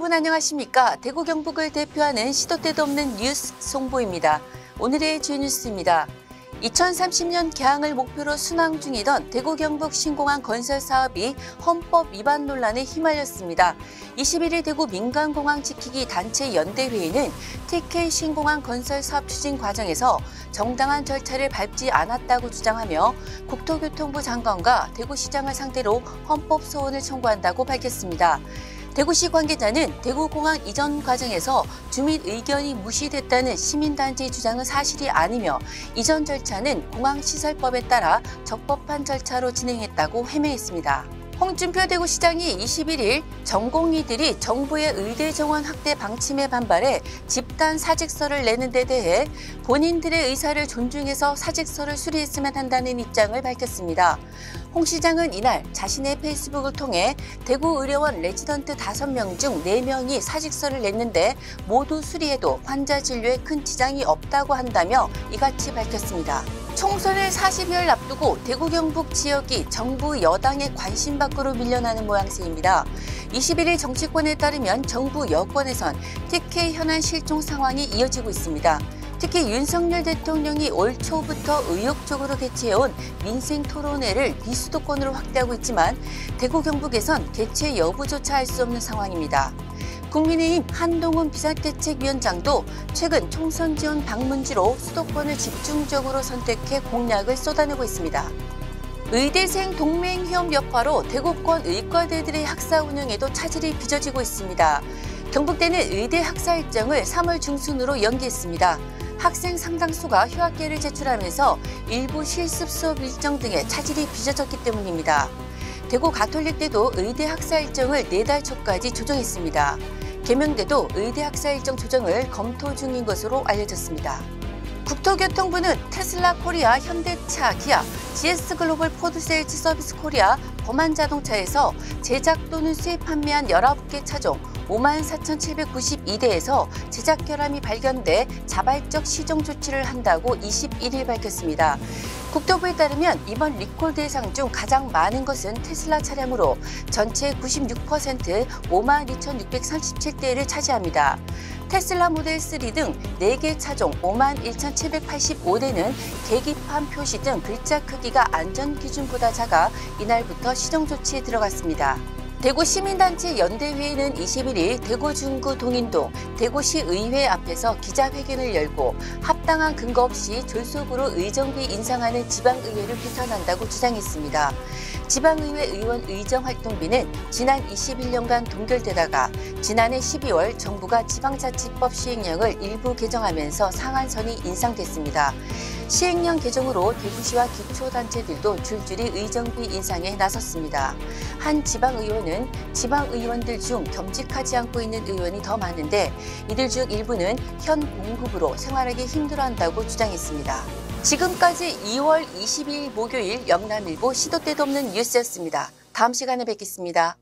여러분 안녕하십니까? 대구 경북을 대표하는 시도 때도 없는 뉴스 송보입니다. 오늘의 주요 뉴스입니다. 2030년 개항을 목표로 순항 중이던 대구 경북 신공항 건설 사업이 헌법 위반 논란에 휘말렸습니다. 21일 대구 민간공항 지키기 단체 연대회의는 TK 신공항 건설 사업 추진 과정에서 정당한 절차를 밟지 않았다고 주장하며 국토교통부 장관과 대구시장을 상대로 헌법 소원을 청구한다고 밝혔습니다. 대구시 관계자는 대구공항 이전 과정에서 주민 의견이 무시됐다는 시민단체의 주장은 사실이 아니며 이전 절차는 공항시설법에 따라 적법한 절차로 진행했다고 해명했습니다. 홍준표 대구시장이 21일 전공의들이 정부의 의대 정원 확대 방침에 반발해 집단 사직서를 내는 데 대해 본인들의 의사를 존중해서 사직서를 수리했으면 한다는 입장을 밝혔습니다. 홍 시장은 이날 자신의 페이스북을 통해 대구 의료원 레지던트 5명 중 4명이 사직서를 냈는데 모두 수리해도 환자 진료에 큰 지장이 없다고 한다며 이같이 밝혔습니다. 총선을 40여일 앞두고 대구 경북 지역이 정부 여당의 관심 밖으로 밀려나는 모양새입니다. 21일 정치권에 따르면 정부 여권에선 TK 현안 실종 상황이 이어지고 있습니다. 특히 윤석열 대통령이 올 초부터 의욕적으로 개최해온 민생 토론회를 비수도권으로 확대하고 있지만 대구 경북에선 개최 여부조차 알 수 없는 상황입니다. 국민의힘 한동훈 비상대책위원장도 최근 총선 지원 방문지로 수도권을 집중적으로 선택해 공략을 쏟아내고 있습니다. 의대생 동맹회원 여파로 대구권 의과대들의 학사 운영에도 차질이 빚어지고 있습니다. 경북대는 의대 학사 일정을 3월 중순으로 연기했습니다. 학생 상당수가 휴학계를 제출하면서 일부 실습 수업 일정 등에 차질이 빚어졌기 때문입니다. 대구 가톨릭대도 의대 학사 일정을 4달 초까지 조정했습니다. 계명대도 의대 학사 일정 조정을 검토 중인 것으로 알려졌습니다. 국토교통부는 테슬라 코리아, 현대차, 기아, GS글로벌 포드세일즈 서비스 코리아, 범한자동차에서 제작 또는 수입 판매한 19개 차종 54,792대에서 제작 결함이 발견돼 자발적 시정 조치를 한다고 21일 밝혔습니다. 국토부에 따르면 이번 리콜 대상 중 가장 많은 것은 테슬라 차량으로 전체 96% 52,637대를 차지합니다. 테슬라 모델 3 등 4개 차종 51,785대는 계기판 표시 등 글자 크기가 안전 기준보다 작아 이날부터 시정 조치에 들어갔습니다. 대구 시민단체 연대회의는 21일 대구 중구 동인동 대구시의회 앞에서 기자회견을 열고 합당한 근거 없이 졸속으로 의정비 인상하는 지방의회를 비판한다고 주장했습니다. 지방의회 의원 의정활동비는 지난 21년간 동결되다가 지난해 12월 정부가 지방자치법 시행령을 일부 개정하면서 상한선이 인상됐습니다. 시행령 개정으로 대구시와 기초단체들도 줄줄이 의정비 인상에 나섰습니다. 한 지방의원은 지방의원들 중 겸직하지 않고 있는 의원이 더 많은데 이들 중 일부는 현 봉급으로 생활하기 힘들어한다고 주장했습니다. 지금까지 2월 22일 목요일 영남일보 시도 때도 없는 뉴스였습니다. 다음 시간에 뵙겠습니다.